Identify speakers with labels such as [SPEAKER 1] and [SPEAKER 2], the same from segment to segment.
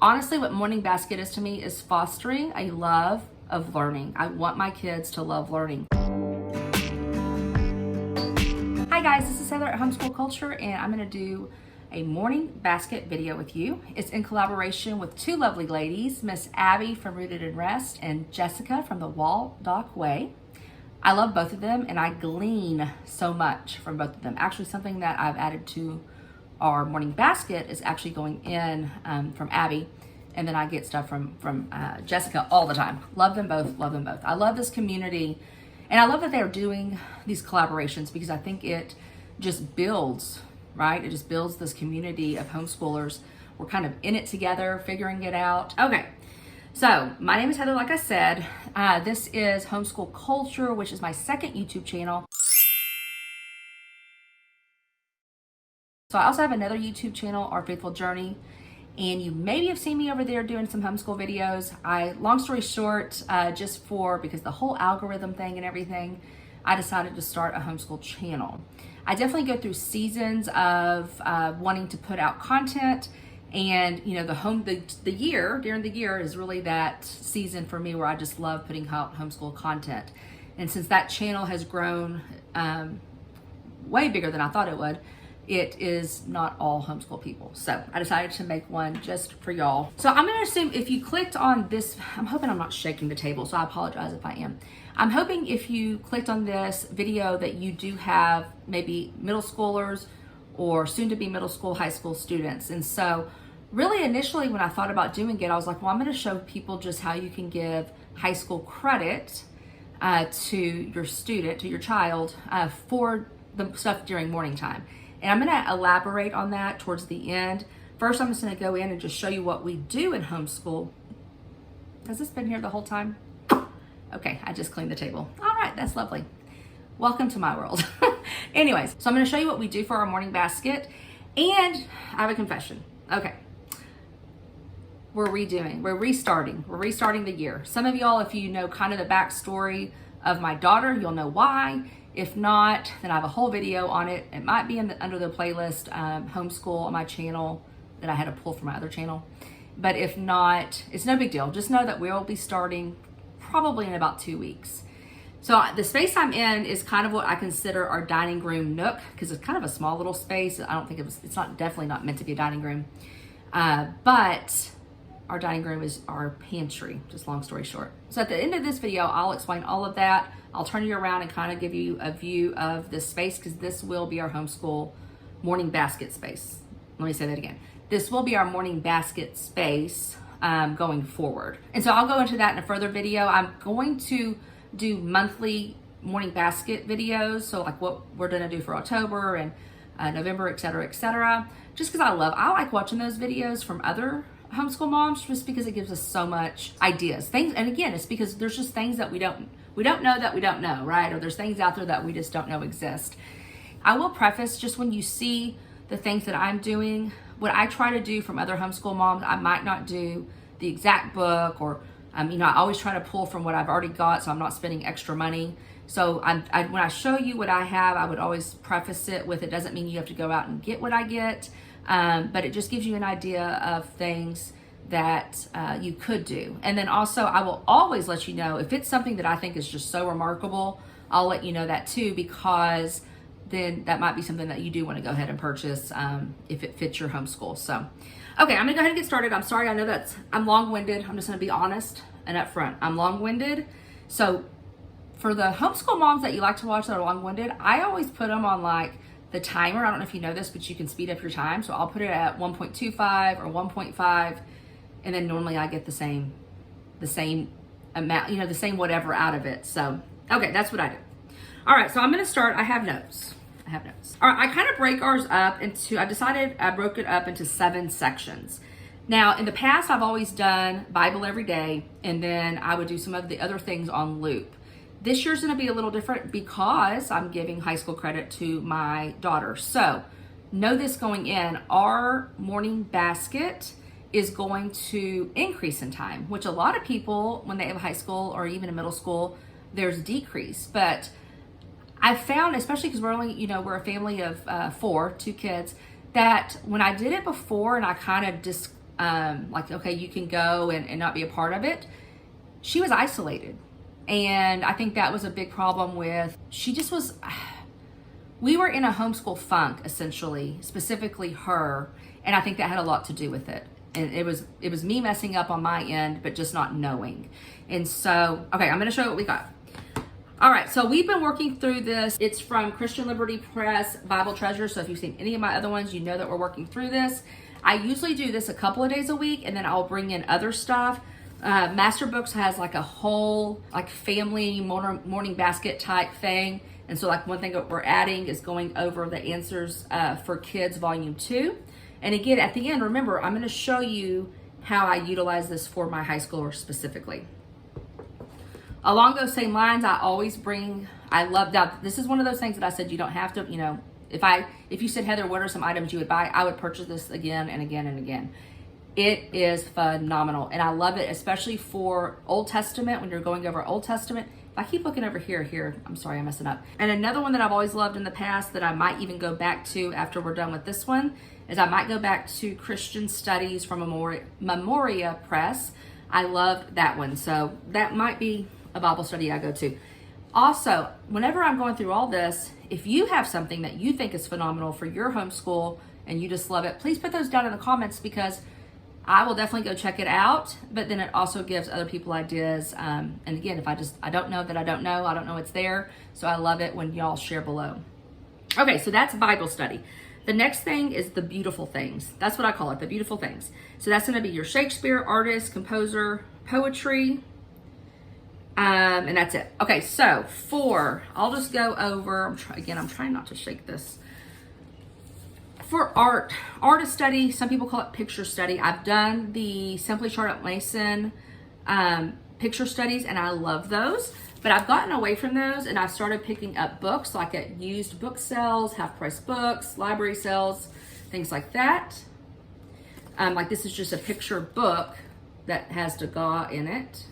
[SPEAKER 1] honestly, what Morning Basket is to me is fostering a love of learning. I want my kids to love learning. Hi guys, this is Heather at Homeschool Culture, and I'm gonna do a morning basket video with you. It's in collaboration with two lovely ladies, Miss Abby from Rooted in Rest and Jessica from the Waldock Way. I love both of them, and I glean so much from both of them. Actually, something that I've added to our morning basket is actually going in from Abby, and then I get stuff from Jessica all the time. Love them both, love them both. I love this community, and I love that they're doing these collaborations because I think it just builds, right? It just builds this community of homeschoolers. We're kind of in it together, figuring it out. Okay, so my name is Heather, like I said. This is Homeschool Culture, which is my second YouTube channel. So I also have another YouTube channel, Our Faithful Journey, and you maybe have seen me over there doing some homeschool videos. Long story short, because the whole algorithm thing and everything, I decided to start a homeschool channel. I definitely go through seasons of wanting to put out content, and you know, during the year is really that season for me where I just love putting out homeschool content. And since that channel has grown way bigger than I thought it would, it is not all homeschool people. So I decided to make one just for y'all. So I'm gonna assume if you clicked on this, I'm hoping I'm not shaking the table, so I apologize if I am. I'm hoping if you clicked on this video that you do have maybe middle schoolers or soon to be middle school, high school students. And so really initially when I thought about doing it, I was like, well, I'm gonna show people just how you can give high school credit to your student, to your child, for the stuff during morning time. And I'm gonna elaborate on that towards the end. First, I'm just gonna go in and just show you what we do in homeschool. Has this been here the whole time? Okay, I just cleaned the table. All right, that's lovely. Welcome to my world. Anyways, so I'm gonna show you what we do for our morning basket, and I have a confession. Okay, we're restarting the year. Some of y'all, if you know kind of the backstory of my daughter, you'll know why. If not, then I have a whole video on it. It might be under the playlist Homeschool on my channel that I had to pull from my other channel. But if not, it's no big deal. Just know that we'll be starting probably in about 2 weeks. So the space I'm in is kind of what I consider our dining room nook, because it's kind of a small little space. I don't think it's definitely not meant to be a dining room. But our dining room is our pantry, just long story short. So at the end of this video, I'll explain all of that. I'll turn you around and kind of give you a view of this space, because this will be our homeschool morning basket space. Let me say that again. This will be our morning basket space going forward. And so I'll go into that in a further video. I'm going to do monthly morning basket videos. So like what we're gonna do for October and November, et cetera, just because I like watching those videos from other homeschool moms, just because it gives us so much ideas. And again, it's because there's just things that we don't know, right? Or there's things out there that we just don't know exist. I will preface, just when you see the things that I'm doing, what I try to do from other homeschool moms, I might not do the exact book, or I always try to pull from what I've already got, so I'm not spending extra money. So when I show you what I have, I would always preface it with, it doesn't mean you have to go out and get what I get, but it just gives you an idea of things that you could do. And then also, I will always let you know if it's something that I think is just so remarkable. I'll let you know that too, because then that might be something that you do want to go ahead and purchase if it fits your homeschool. So, okay, I'm gonna go ahead and get started. I'm sorry, I know I'm long-winded. I'm just gonna be honest and upfront. I'm long-winded. So for the homeschool moms that you like to watch that are long-winded, I always put them on like the timer. I don't know if you know this, but you can speed up your time. So I'll put it at 1.25 or 1.5, and then normally I get the same amount, the same whatever out of it. So, okay, that's what I do. All right, so I'm gonna start. I have notes. All right, I kind of break ours up into, I broke it up into 7 sections. Now, in the past, I've always done Bible every day, and then I would do some of the other things on loop. This year's gonna be a little different because I'm giving high school credit to my daughter. So know this going in, our morning basket is going to increase in time, which a lot of people, when they have high school or even a middle school, there's decrease. But I've found, especially because we're only, we're a family of 2 kids, that when I did it before and I kind of just like, okay, you can go and not be a part of it. She was isolated. And I think that was a big problem with, she just was, we were in a homeschool funk, essentially, specifically her. And I think that had a lot to do with it. And it was me messing up on my end, but just not knowing. And so, okay, I'm going to show you what we got. All right, so we've been working through this. It's from Christian Liberty Press, Bible Treasure. So if you've seen any of my other ones, you know that we're working through this. I usually do this a couple of days a week, and then I'll bring in other stuff. Master Books has like a whole like family morning basket type thing. And so like one thing that we're adding is going over the answers for kids volume 2. And again, at the end, remember, I'm going to show you how I utilize this for my high schoolers specifically. Along those same lines, I always bring, I love that. This is one of those things that I said you don't have to, you know, if you said, Heather, what are some items you would buy? I would purchase this again and again and again. It is phenomenal. And I love it, especially for Old Testament, when you're going over Old Testament. If I keep looking over here, I'm sorry, I'm messing up. And another one that I've always loved in the past that I might even go back to after we're done with this one is I might go back to Christian Studies from Memoria Press. I love that one. So that might be a Bible study I go to. Also, whenever I'm going through all this, if you have something that you think is phenomenal for your homeschool and you just love it, please put those down in the comments, because I will definitely go check it out. But then it also gives other people ideas. And again, if I don't know that I don't know it's there. So I love it when y'all share below. Okay, so that's Bible study. The next thing is the beautiful things. That's what I call it, the beautiful things. So that's going to be your Shakespeare, artist, composer, poetry, and that's it. Okay, so I'll just go over, I'm trying not to shake this. For artist study, some people call it picture study. I've done the Simply Charlotte Mason picture studies, and I love those. But I've gotten away from those, and I've started picking up books like at used book sales, half-price books, library sales, things like that. Like this is just a picture book that has Degas in it.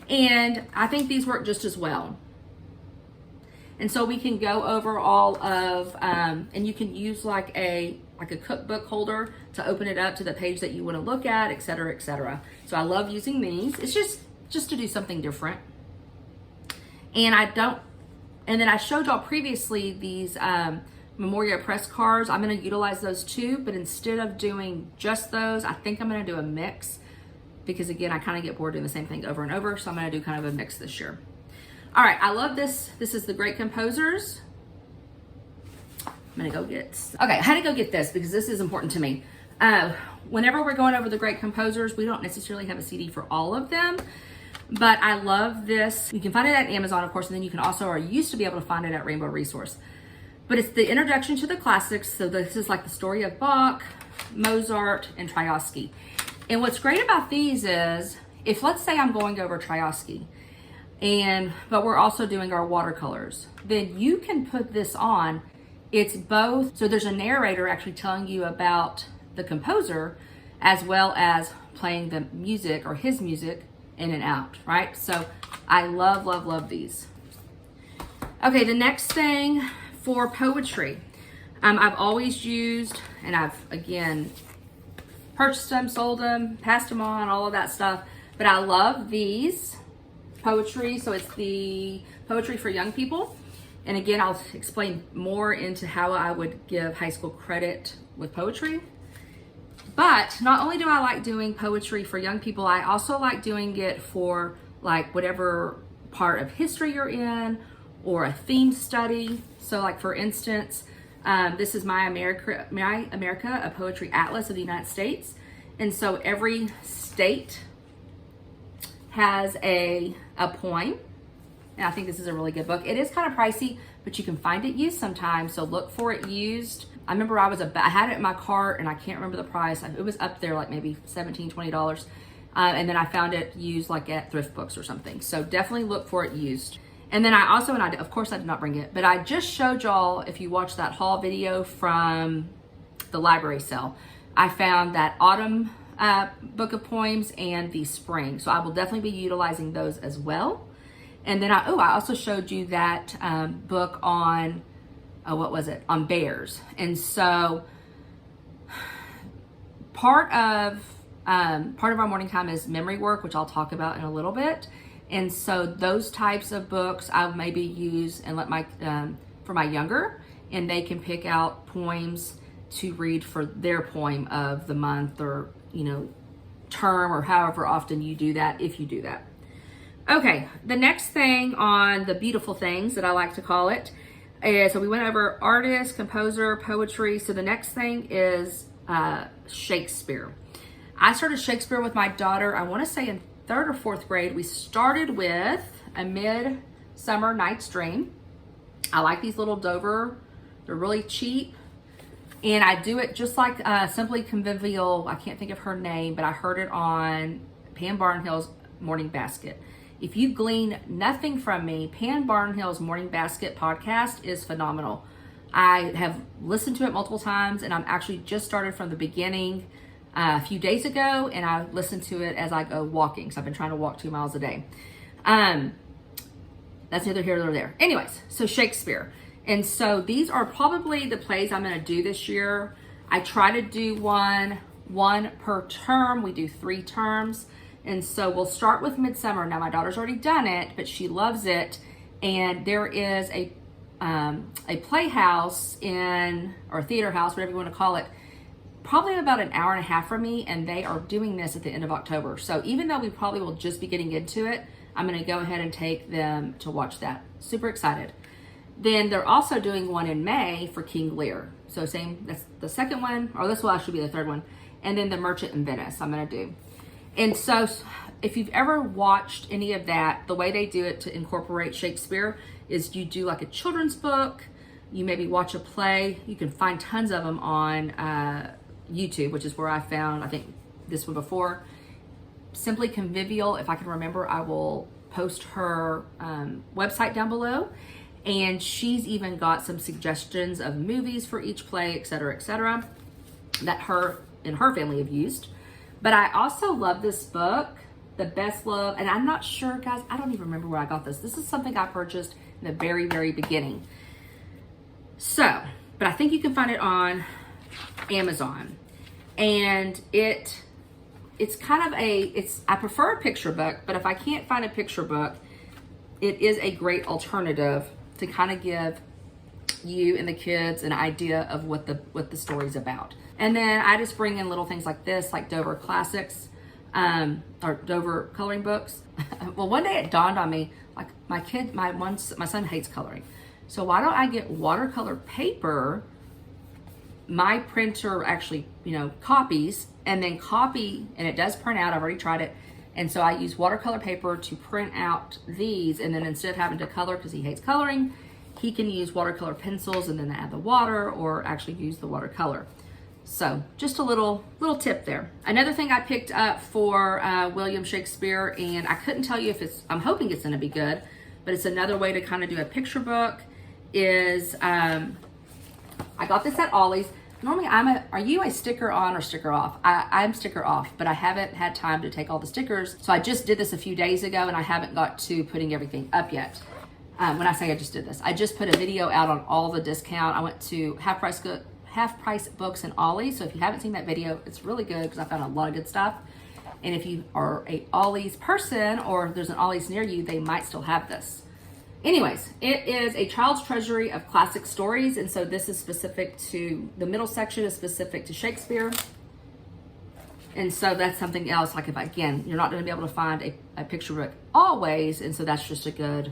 [SPEAKER 1] And I think these work just as well. And so we can go over all of, and you can use like a cookbook holder to open it up to the page that you want to look at, et cetera, et cetera. So I love using these. It's just to do something different. And then I showed y'all previously these Memoria Press cards. I'm going to utilize those too, but instead of doing just those, I think I'm going to do a mix, because again, I kind of get bored doing the same thing over and over. So I'm going to do kind of a mix this year. All right, I love this. This is the Great Composers. I'm gonna go get, okay, I had to go get this because this is important to me. Whenever we're going over the Great Composers, we don't necessarily have a CD for all of them, but I love this. You can find it at Amazon, of course, and then you can also, or used to be able to find it at Rainbow Resource. But it's the Introduction to the Classics. So this is like the story of Bach, Mozart, and Tchaikovsky. And what's great about these is, if let's say I'm going over Tchaikovsky, but we're also doing our watercolors, then you can put this on. It's both, so there's a narrator actually telling you about the composer as well as playing the music or his music in and out, right? So I love, love, love these. Okay, the next thing for poetry, I've always used, and I've again purchased them, sold them, passed them on, all of that stuff, but I love these poetry. So it's the Poetry for Young People. And again, I'll explain more into how I would give high school credit with poetry. But not only do I like doing poetry for young people, I also like doing it for like whatever part of history you're in or a theme study. So like for instance, this is My America, a Poetry Atlas of the United States. And so every state has a poem. And I think this is a really good book. It is kind of pricey, but you can find it used sometimes. So look for it used. I remember I had it in my cart and I can't remember the price. It was up there like maybe $17, $20. And then I found it used like at thrift books or something. So definitely look for it used. And then I also, of course I did not bring it, but I just showed y'all, if you watched that haul video from the library sale, I found that autumn book of poems and the spring. So I will definitely be utilizing those as well. And then I also showed you that book on, what was it? On bears. And so part of our morning time is memory work, which I'll talk about in a little bit. And so those types of books I'll maybe use and let my for my younger, and they can pick out poems to read for their poem of the month, or term, or however often you do that, if you do that. Okay, the next thing on the beautiful things that I like to call it is, so we went over artist, composer, poetry. So the next thing is Shakespeare. I started Shakespeare with my daughter, I want to say in 3rd or 4th grade. We started with A Midsummer Night's Dream. I like these little Dover. They're really cheap. And I do it just like Simply Convivial. I can't think of her name, but I heard it on Pam Barnhill's Morning Basket. If you glean nothing from me, Pam Barnhill's Morning Basket podcast is phenomenal. I have listened to it multiple times, and I'm actually just started from the beginning a few days ago, and I listen to it as I go walking. So I've been trying to walk 2 miles a day. That's neither here nor there. Anyways, so Shakespeare. And so these are probably the plays I'm going to do this year. I try to do one per term. We do 3 terms. And so we'll start with Midsummer. Now my daughter's already done it, but she loves it. And there is a playhouse or theater house, whatever you want to call it, probably about an hour and a half from me. And they are doing this at the end of October. So even though we probably will just be getting into it, I'm going to go ahead and take them to watch that. Super excited. Then they're also doing one in May for King Lear. So same, that's the second one, or this will actually be the third one. And then The Merchant in Venice, I'm going to do. And so if you've ever watched any of that, the way they do it to incorporate Shakespeare is you do like a children's book, you maybe watch a play. You can find tons of them on YouTube, which is where I found, I think, this one before. Simply Convivial, if I can remember, I will post her website down below. And she's even got some suggestions of movies for each play, etc., that her and her family have used. But I also love this book, The Best Love. And I'm not sure, guys, I don't even remember where I got this. This is something I purchased in the very, very beginning. So, but I think you can find it on Amazon. And it's kind of I prefer a picture book, but if I can't find a picture book, it is a great alternative to kind of give you and the kids an idea of what the story's about. And then I just bring in little things like this, like Dover classics, or Dover coloring books. Well, one day it dawned on me, like my son hates coloring. So why don't I get watercolor paper? My printer actually, copies, and then and it does print out. I've already tried it. And so I use watercolor paper to print out these, and then instead of having to color, because he hates coloring, he can use watercolor pencils and then add the water, or actually use the watercolor. So just a little tip there. Another thing I picked up for William Shakespeare, and I couldn't tell you if I'm hoping it's gonna be good, but it's another way to kind of do a picture book, is I got this at Ollie's. Normally are you a sticker on or sticker off? I'm sticker off, but I haven't had time to take all the stickers. So I just did this a few days ago, and I haven't got to putting everything up yet. When I say I just did this, I just put a video out on all the discount. I went to half price books in Ollie's. So if you haven't seen that video, it's really good because I found a lot of good stuff. And if you are a Ollie's person, or there's an Ollie's near you, they might still have this. Anyways, it is a child's treasury of classic stories. And so this is specific to, the middle section is specific to Shakespeare. And so that's something else, like if, again, you're not going to be able to find a picture book always. And so that's just a good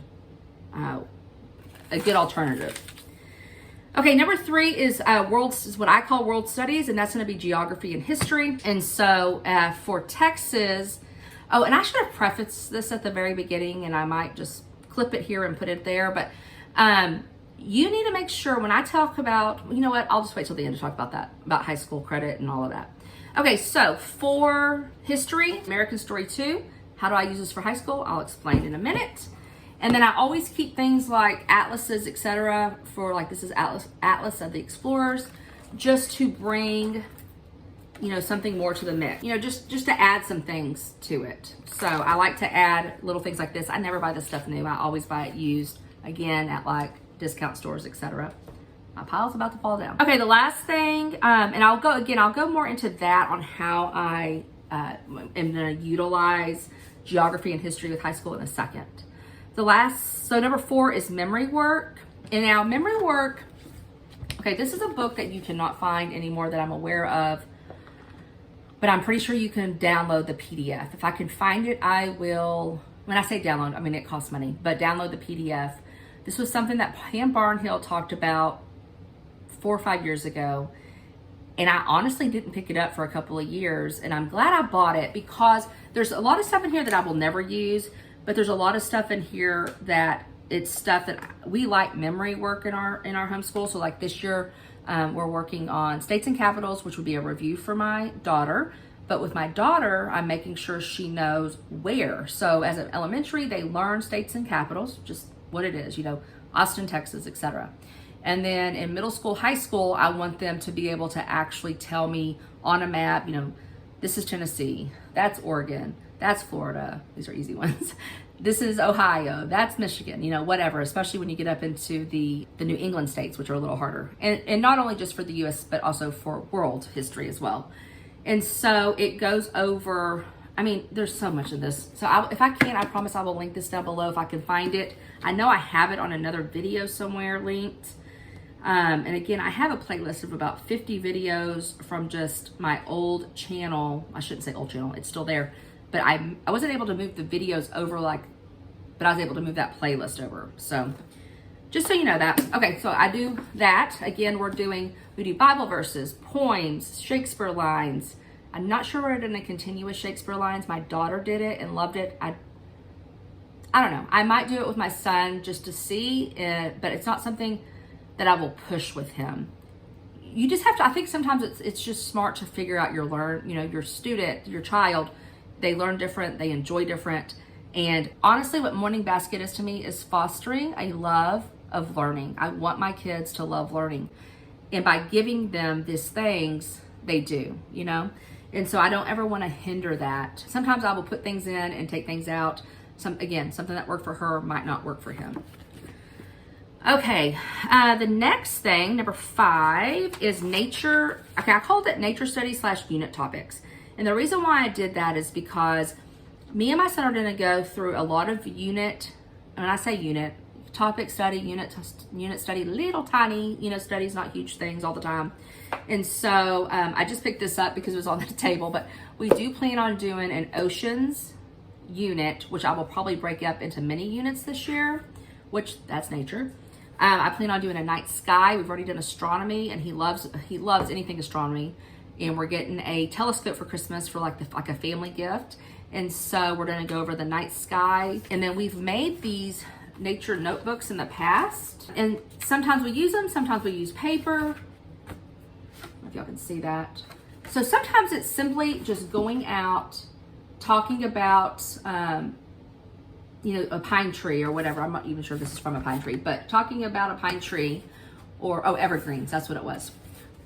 [SPEAKER 1] alternative. Okay, number 3 is what I call world studies, and that's going to be geography and history. And so for Texas, and I should have prefaced this at the very beginning, and I might just clip it here and put it there, but you need to make sure when I talk about, I'll just wait till the end to talk about that, about high school credit and all of that. Okay, so for history, American Story 2, how do I use this for high school? I'll explain in a minute. And then I always keep things like atlases, etc. for, like, this is Atlas of the Explorers, just to bring, something more to the mix. Just to add some things to it. So I like to add little things like this. I never buy this stuff new. I always buy it used, again, at like discount stores, etc. My pile's about to fall down. Okay, the last thing, and I'll go more into that on how I am gonna utilize geography and history with high school in a second. So number 4 is memory work. And now memory work, okay, this is a book that you cannot find anymore that I'm aware of, but I'm pretty sure you can download the PDF. If I can find it, I will. When I say download, I mean it costs money, but download the PDF. This was something that Pam Barnhill talked about 4 or 5 years ago, and I honestly didn't pick it up for a couple of years, and I'm glad I bought it because there's a lot of stuff in here that I will never use, but there's a lot of stuff in here that it's stuff that we like memory work in our homeschool. So like this year, we're working on states and capitals, which would be a review for my daughter. But with my daughter, I'm making sure she knows where. So as an elementary, they learn states and capitals, just what it is, Austin, Texas, etc. And then in middle school, high school, I want them to be able to actually tell me on a map, this is Tennessee, that's Oregon, that's Florida. These are easy ones. This is Ohio, that's Michigan, whatever, especially when you get up into the New England states, which are a little harder. And not only just for the US, but also for world history as well. And so it goes over, there's so much of this. So if I can, I promise I will link this down below if I can find it. I know I have it on another video somewhere linked. And again, I have a playlist of about 50 videos from just my old channel. I shouldn't say old channel, it's still there. But I wasn't able to move the videos over but I was able to move that playlist over. So just so you know that. Okay, so I do that. Again, we do Bible verses, poems, Shakespeare lines. I'm not sure we're going to continue with Shakespeare lines. My daughter did it and loved it. I don't know. I might do it with my son just to see it, but it's not something that I will push with him. You just have to, I think sometimes it's just smart to figure out your student, your child, they learn different, they enjoy different. And honestly, what Morning Basket is to me is fostering a love of learning. I want my kids to love learning. And by giving them these things, they do, And so I don't ever want to hinder that. Sometimes I will put things in and take things out. Something that worked for her might not work for him. Okay, the next thing, number 5, is nature. Okay, I called it nature studies / unit topics. And the reason why I did that is because me and my son are going to go through a lot of unit, when I say unit, topic study, unit study, little tiny, studies, not huge things all the time. And so I just picked this up because it was on the table, but we do plan on doing an oceans unit, which I will probably break up into mini units this year, which that's nature. I plan on doing a night sky. We've already done astronomy, and he loves anything astronomy. And we're getting a telescope for Christmas for like a family gift. And so we're going to go over the night sky. And then we've made these nature notebooks in the past. And sometimes we use them, sometimes we use paper. I don't know if y'all can see that. So sometimes it's simply just going out, talking about, a pine tree or whatever. I'm not even sure if this is from a pine tree, but talking about a pine tree or, evergreens, that's what it was.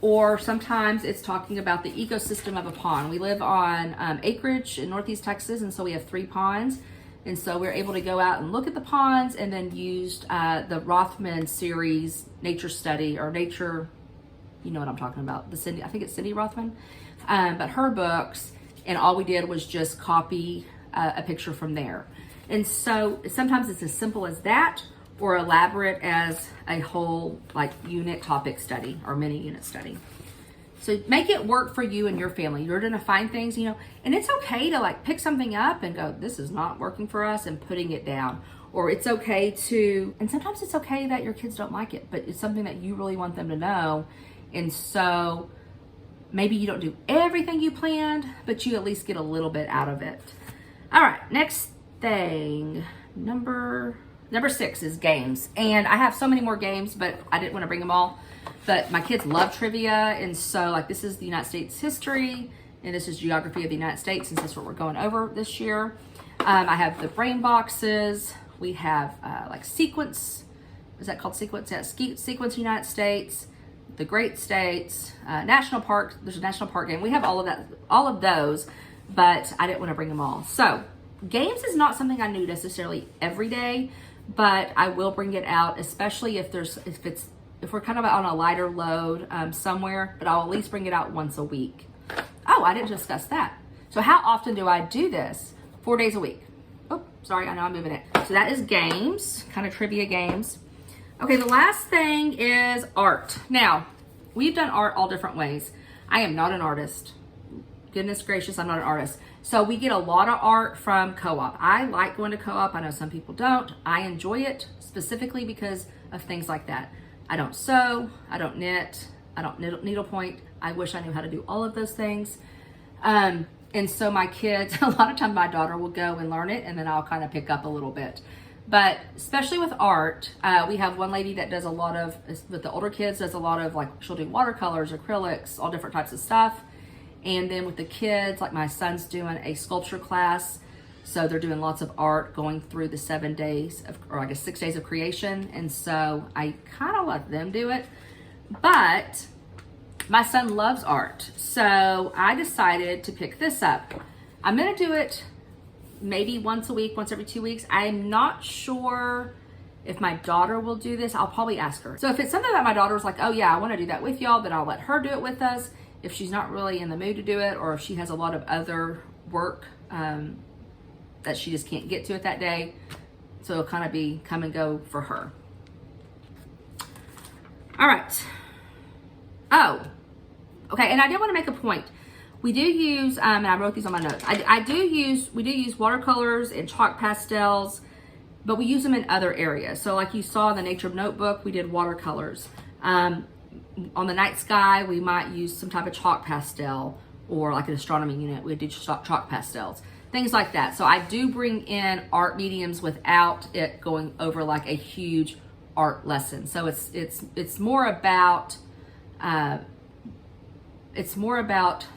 [SPEAKER 1] Or sometimes it's talking about the ecosystem of a pond. We live on acreage in Northeast Texas, and so we have 3 ponds. And so we're able to go out and look at the ponds, and then used the Rothman series, nature study, or nature, you know what I'm talking about. I think it's Cindy Rothman, but her books, and all we did was just copy a picture from there. And so sometimes it's as simple as that, or elaborate as a whole unit topic study or mini unit study. So make it work for you and your family. You're gonna find things, and it's okay to pick something up and go, this is not working for us, and putting it down. Or it's okay and sometimes it's okay that your kids don't like it, but it's something that you really want them to know. And so maybe you don't do everything you planned, but you at least get a little bit out of it. All right, next thing, number 6 is games. And I have so many more games, but I didn't want to bring them all. But my kids love trivia, and so this is the United States history, and this is geography of the United States, since that's what we're going over this year. I have the brain boxes. We have sequence. Is that called sequence? Yeah, sequence United States, the Great States, National Park. There's a National Park game. We have all of those, but I didn't want to bring them all. So games is not something I do necessarily every day, but I will bring it out, especially if it's if we're kind of on a lighter load somewhere, but I'll at least bring it out once a week. Oh, I didn't discuss that. So how often do I do this? 4 days a week. Oh, sorry, I know I'm moving it. So that is games, kind of trivia games. Okay, the last thing is art. Now, we've done art all different ways. I am not an artist. Goodness gracious, I'm not an artist. So we get a lot of art from co-op. I like going to co-op. I know some people don't. I enjoy it specifically because of things like that. I don't sew, I don't knit, I don't needlepoint. I wish I knew how to do all of those things. And so my kids, a lot of times my daughter will go and learn it, and then I'll kind of pick up a little bit. But especially with art, we have one lady that does a lot of, with the older kids, does a lot of, like, she'll do watercolors, acrylics, all different types of stuff. And then with the kids, like my son's doing a sculpture class. So they're doing lots of art going through the 7 days of, or I guess 6 days of creation. And so I kind of let them do it. But my son loves art. So I decided to pick this up. I'm going to do it maybe once a week, once every 2 weeks. I'm not sure if my daughter will do this. I'll probably ask her. So if it's something that my daughter's like, oh yeah, I want to do that with y'all, then I'll let her do it with us. If she's not really in the mood to do it, or if she has a lot of other work that she just can't get to it that day, so it'll kind of be come and go for her. All right. Oh, okay. And I did want to make a point. We do use, and I wrote these on my notes. We do use watercolors and chalk pastels, but we use them in other areas. So like you saw in the nature notebook, we did watercolors. On the night sky, we might use some type of chalk pastel, or like an astronomy unit, we do chalk pastels, things like that. So I do bring in art mediums without it going over like a huge art lesson. So it's more about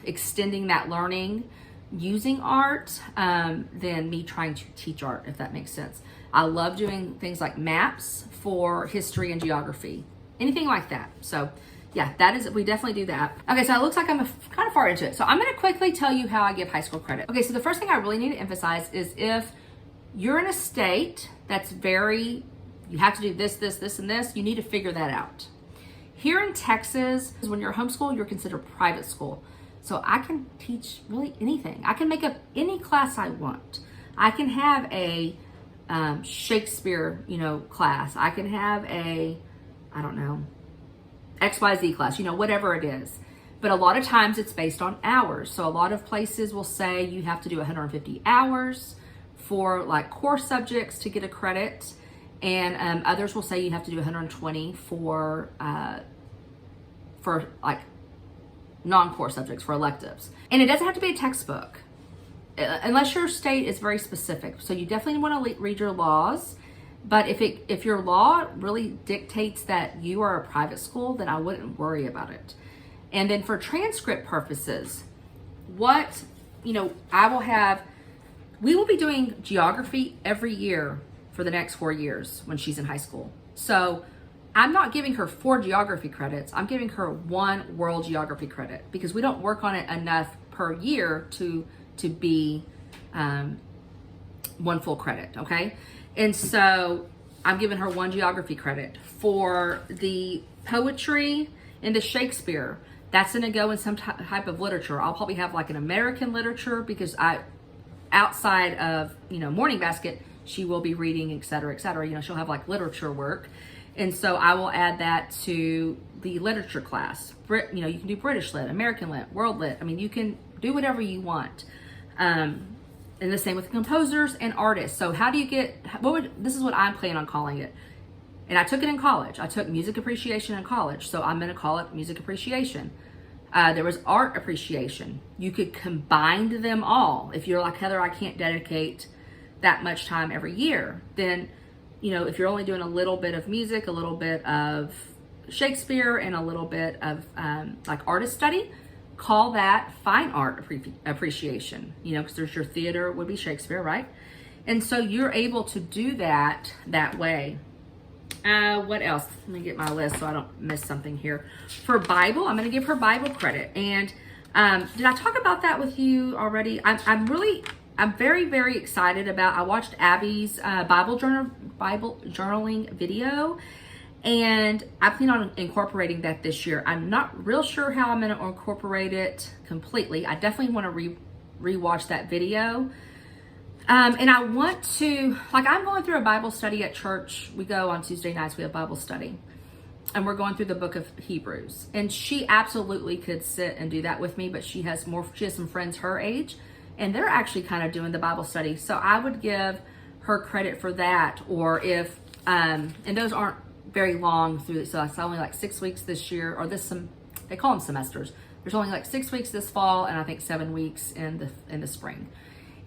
[SPEAKER 1] extending that learning using art than me trying to teach art, if that makes sense. I love doing things like maps for history and geography, anything like that. So yeah, we definitely do that. Okay, so it looks like I'm kind of far into it. So I'm gonna quickly tell you how I give high school credit. Okay, so the first thing I really need to emphasize is if you're in a state that's you have to do this, this, this, and this, you need to figure that out. Here in Texas, when you're homeschool, you're considered private school. So I can teach really anything. I can make up any class I want. I can have a Shakespeare, class. I can have a, I don't know, XYZ class, whatever it is. But a lot of times it's based on hours. So a lot of places will say you have to do 150 hours for like core subjects to get a credit. And others will say you have to do 120 for like non-core subjects, for electives. And it doesn't have to be a textbook unless your state is very specific. So you definitely want to read your laws. But if your law really dictates that you are a private school, then I wouldn't worry about it. And then for transcript purposes, we will be doing geography every year for the next 4 years when she's in high school. So I'm not giving her 4 geography credits. I'm giving her 1 world geography credit because we don't work on it enough per year to be 1 full credit, okay? And so I'm giving her 1 geography credit. For the poetry and the Shakespeare, that's gonna go in some type of literature. I'll probably have like an American literature because outside of, Morning Basket, she will be reading, et cetera, et cetera. She'll have like literature work. And so I will add that to the literature class. You can do British Lit, American Lit, World Lit. I mean, you can do whatever you want. And the same with composers and artists. So how do you this is what I'm planning on calling it. And I took it in college. I took music appreciation in college. So I'm gonna call it music appreciation. There was art appreciation. You could combine them all. If you're like, Heather, I can't dedicate that much time every year, then, if you're only doing a little bit of music, a little bit of Shakespeare, and a little bit of like artist study, call that fine art appreciation, because there's your theater would be Shakespeare, right? And so you're able to do that way. What else? Let me get my list so I don't miss something here. For Bible, I'm going to give her Bible credit. And did I talk about that with you already? I'm very, very excited about, I watched Abby's Bible journaling video, And I plan on incorporating that this year. I'm not real sure how I'm going to incorporate it completely. I definitely want to rewatch that video. And I want to, like, I'm going through a Bible study at church. We go on Tuesday nights, we have Bible study. And we're going through the book of Hebrews. And she absolutely could sit and do that with me, but she has some friends her age, and they're actually kind of doing the Bible study. So I would give her credit for that. Or if, and those aren't very long through, so it's only like 6 weeks this year, or they call them semesters. There's only like 6 weeks this fall, and I think 7 weeks in the spring.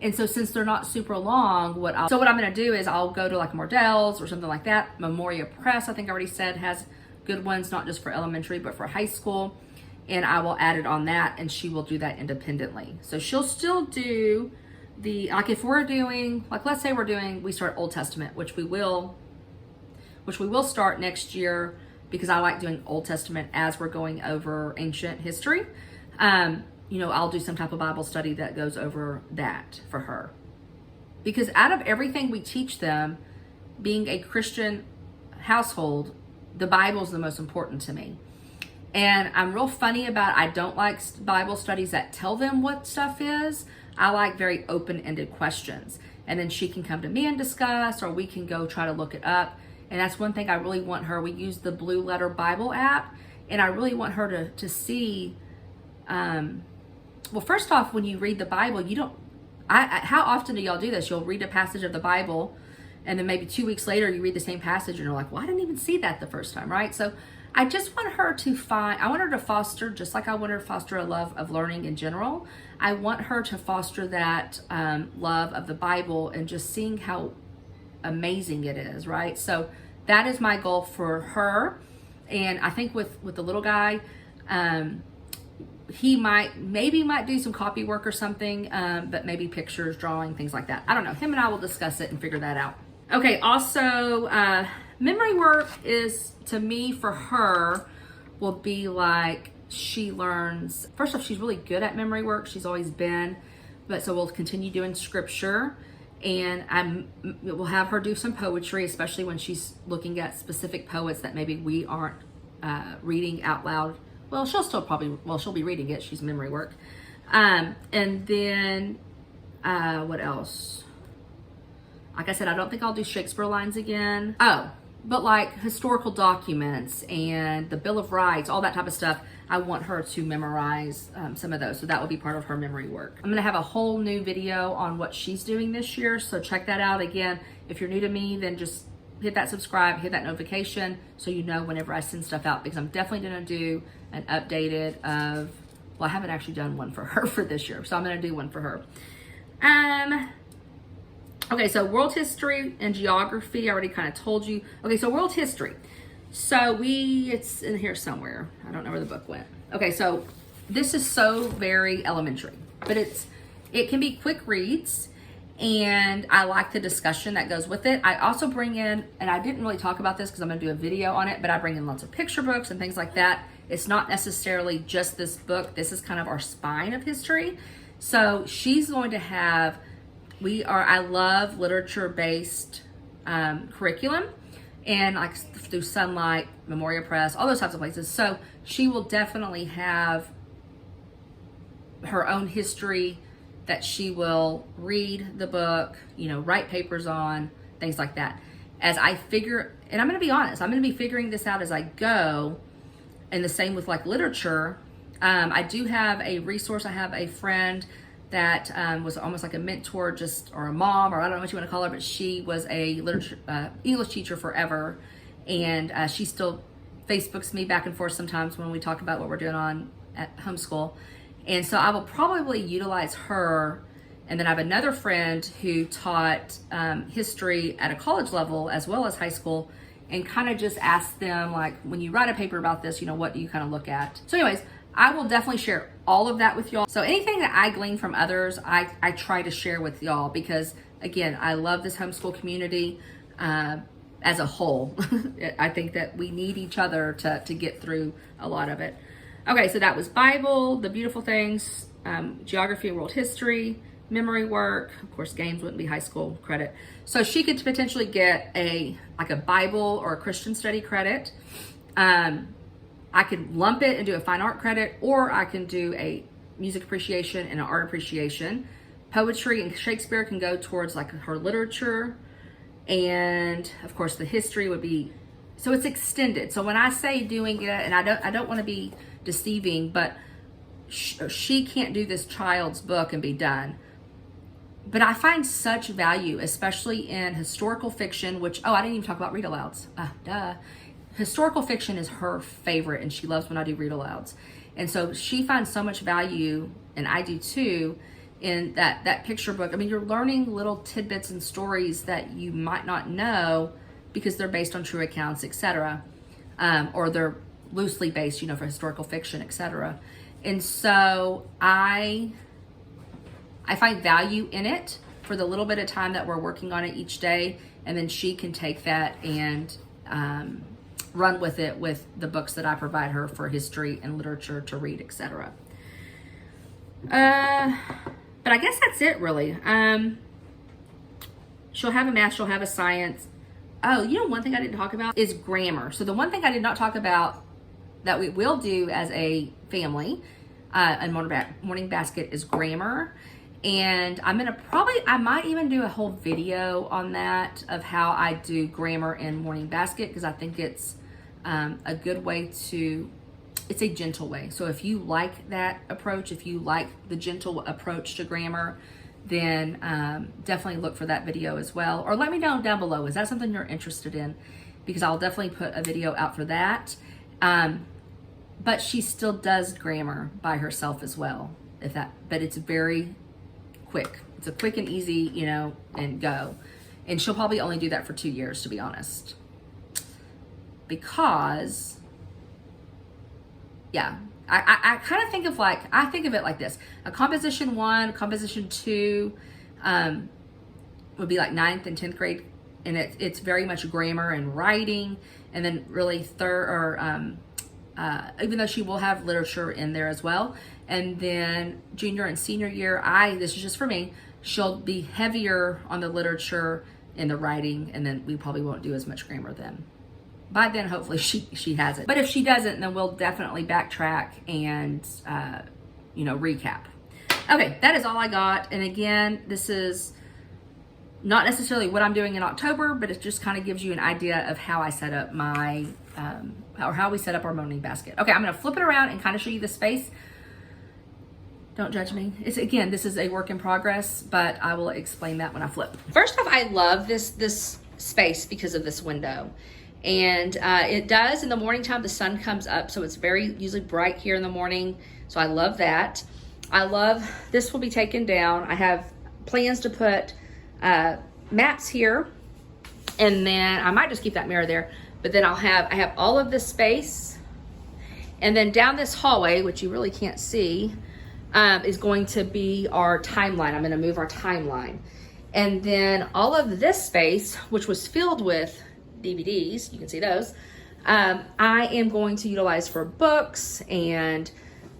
[SPEAKER 1] And so since they're not super long, what I'm going to do is I'll go to like Mordell's or something like that. Memoria Press, I think I already said, has good ones, not just for elementary, but for high school. And I will add it on that, and she will do that independently. So she'll still do like if we're doing, like let's say we start Old Testament, which we will start next year, because I like doing Old Testament as we're going over ancient history. I'll do some type of Bible study that goes over that for her. Because out of everything we teach them, being a Christian household, the Bible is the most important to me. And I'm real funny about, I don't like Bible studies that tell them what stuff is. I like very open-ended questions. And then she can come to me and discuss, or we can go try to look it up. And that's one thing I really want her. We use the Blue Letter Bible app, and I really want her to see, well, first off, when you read the Bible, how often do y'all do this? You'll read a passage of the Bible, and then maybe 2 weeks later, you read the same passage, and you're like, well, I didn't even see that the first time, right? So I just want her to foster, just like I want her to foster a love of learning in general. I want her to foster that love of the Bible and just seeing how amazing it is, right? So that is my goal for her. And I think with the little guy, he might do some copy work or something, but maybe pictures, drawing, things like that. I don't know. Him and I will discuss it and figure that out. Okay, also, memory work is, to me, for her, will be like she learns, first off, she's really good at memory work. She's always been, but so we'll continue doing scripture, and we'll have her do some poetry, especially when she's looking at specific poets that maybe we aren't reading out loud. Well, she'll be reading it. She's memory work. And then, what else? Like I said, I don't think I'll do Shakespeare lines again. Oh, but like historical documents and the Bill of Rights, all that type of stuff, I want her to memorize some of those. So that will be part of her memory work. I'm gonna have a whole new video on what she's doing this year. So check that out. Again, if you're new to me, then just hit that subscribe, hit that notification so you know whenever I send stuff out, because I'm definitely gonna do an updated of, well, I haven't actually done one for her for this year. So I'm gonna do one for her. Okay, so world history and geography, I already kind of told you. Okay, so world history. So it's in here somewhere. I don't know where the book went. Okay, so this is so very elementary, but it can be quick reads, and I like the discussion that goes with it. I also bring in, and I didn't really talk about this because I'm gonna do a video on it, but I bring in lots of picture books and things like that. It's not necessarily just this book. This is kind of our spine of history. So she's going to have, I love literature-based curriculum, and like through Sunlight, Memoria Press, all those types of places. So she will definitely have her own history that she will read the book, write papers on, things like that. As I figure, and I'm going to be honest, I'm going to be figuring this out as I go, and the same with like literature. I do have a resource. I have a friend that was almost like a mentor, or a mom, or I don't know what you want to call her, but she was a English teacher forever, and she still Facebooks me back and forth sometimes when we talk about what we're doing at Homeschool. And so I will probably utilize her. And then I have another friend who taught history at a college level as well as high school, and kind of just ask them, like, when you write a paper about this, what do you kind of look at? So anyways, I will definitely share all of that with y'all. So anything that I glean from others, I try to share with y'all, because again, I love this homeschool community as a whole. I think that we need each other to get through a lot of it. Okay, so that was Bible, the beautiful things, geography and world history, memory work. Of course, games wouldn't be high school credit. So she could potentially get like a Bible or a Christian study credit. I could lump it and do a fine art credit, or I can do a music appreciation and an art appreciation. Poetry and Shakespeare can go towards like her literature. And of course the history would be, so it's extended. So when I say doing it, and I don't want to be deceiving, but she can't do this child's book and be done. But I find such value, especially in historical fiction, which, I didn't even talk about read-alouds. Duh. Historical fiction is her favorite, and she loves when I do read-alouds. And so she finds so much value, and I do too, in that picture book. I mean, you're learning little tidbits and stories that you might not know because they're based on true accounts, etc. Or they're loosely based, for historical fiction, etc. And so I find value in it for the little bit of time that we're working on it each day, and then she can take that and run with it with the books that I provide her for history and literature to read, etc. But I guess that's it, really. She'll have a math, she'll have a science. Oh, one thing I didn't talk about is grammar. So the one thing I did not talk about that we will do as a family in Morning Basket is grammar. And I might even do a whole video on that, of how I do grammar in Morning Basket, because I think it's a good way it's a gentle way. So if you like that approach, if you like the gentle approach to grammar, then definitely look for that video as well. Or let me know down below, is that something you're interested in? Because I'll definitely put a video out for that. But she still does grammar by herself as well, but it's very quick. It's a quick and easy, and go. And she'll probably only do that for 2 years, to be honest. Because, I kind of think of it like this. A composition 1, composition 2 would be like 9th and 10th grade. And it's very much grammar and writing. And then really even though she will have literature in there as well. And then junior and senior year, this is just for me, she'll be heavier on the literature and the writing, and then we probably won't do as much grammar then. By then, hopefully she has it. But if she doesn't, then we'll definitely backtrack and, recap. Okay, that is all I got. And again, this is not necessarily what I'm doing in October, but it just kind of gives you an idea of how I set up my, or how we set up our Morning Basket. Okay, I'm going to flip it around and kind of show you the space. Don't judge me. This is a work in progress, but I will explain that when I flip. First off, I love this space because of this window. And it does, in the morning time, the sun comes up, so it's usually bright here in the morning. So I love that. This will be taken down. I have plans to put maps here, and then I might just keep that mirror there, but then I have all of this space, and then down this hallway, which you really can't see, is going to be our timeline. I'm going to move our timeline. And then all of this space, which was filled with DVDs, you can see those, I am going to utilize for books and,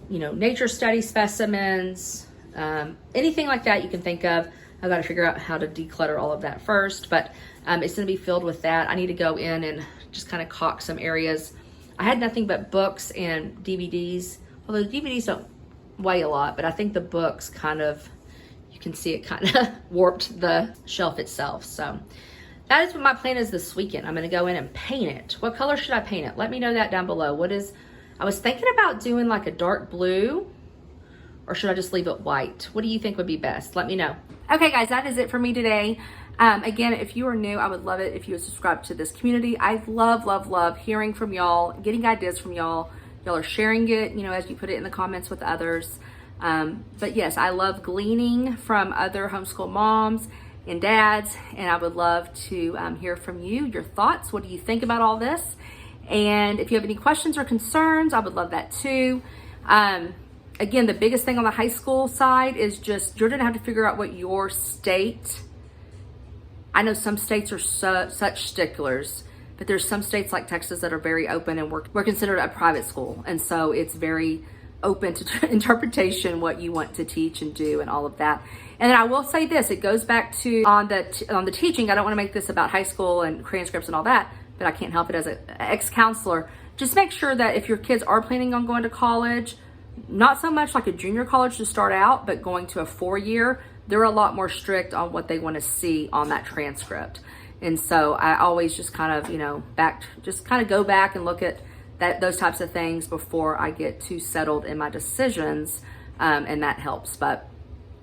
[SPEAKER 1] nature study specimens, anything like that you can think of. I've got to figure out how to declutter all of that first, but it's going to be filled with that. I need to go in and just kind of caulk some areas. I had nothing but books and DVDs, although the DVDs don't weigh a lot, but I think the books you can see it kind of warped the shelf itself. So that is what my plan is this weekend. I'm going to go in and paint it. What color should I paint it? Let me know that down below. I was thinking about doing like a dark blue, or should I just leave it white? What do you think would be best? Let me know. Okay guys, that is it for me today. Again, if you are new, I would love it if you would subscribe to this community. I love hearing from y'all, getting ideas from y'all. Y'all are sharing it, as you put it in the comments with others. But yes, I love gleaning from other homeschool moms and dads, and I would love to hear from you, your thoughts. What do you think about all this? And if you have any questions or concerns, I would love that too. Again, the biggest thing on the high school side is just, you're gonna have to figure out what your state, I know some states are such sticklers, but there's some states like Texas that are very open, and we're considered a private school. And so it's very open to interpretation what you want to teach and do and all of that. And then I will say this, it goes back to on the teaching. I don't want to make this about high school and transcripts and all that, but I can't help it as an ex-counselor. Just make sure that if your kids are planning on going to college, not so much like a junior college to start out, but going to a 4-year, they're a lot more strict on what they want to see on that transcript. And so I always just kind of, go back and look at those types of things before I get too settled in my decisions, and that helps. But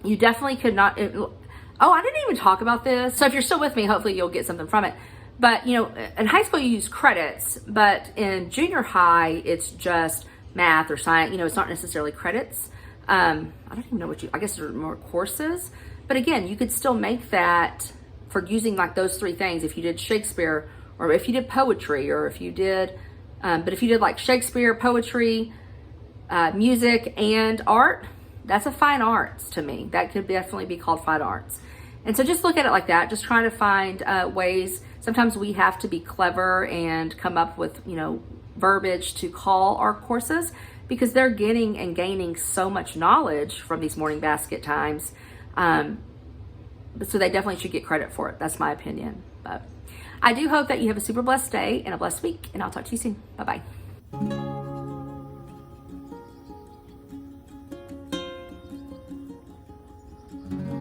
[SPEAKER 1] you definitely could not. I didn't even talk about this. So if you're still with me, hopefully you'll get something from it. But in high school you use credits, but in junior high it's just math or science. It's not necessarily credits. I don't even know I guess there are more courses. But again, you could still make that for using like those 3 things. If you did Shakespeare, or if you did poetry, or if you did. But if you did like Shakespeare, poetry, music, and art, that's a fine arts to me. That could definitely be called fine arts. And so just look at it like that. Just trying to find ways. Sometimes we have to be clever and come up with, verbiage to call our courses, because they're getting and gaining so much knowledge from these morning basket times. So they definitely should get credit for it. That's my opinion. But I do hope that you have a super blessed day and a blessed week, and I'll talk to you soon. Bye-bye.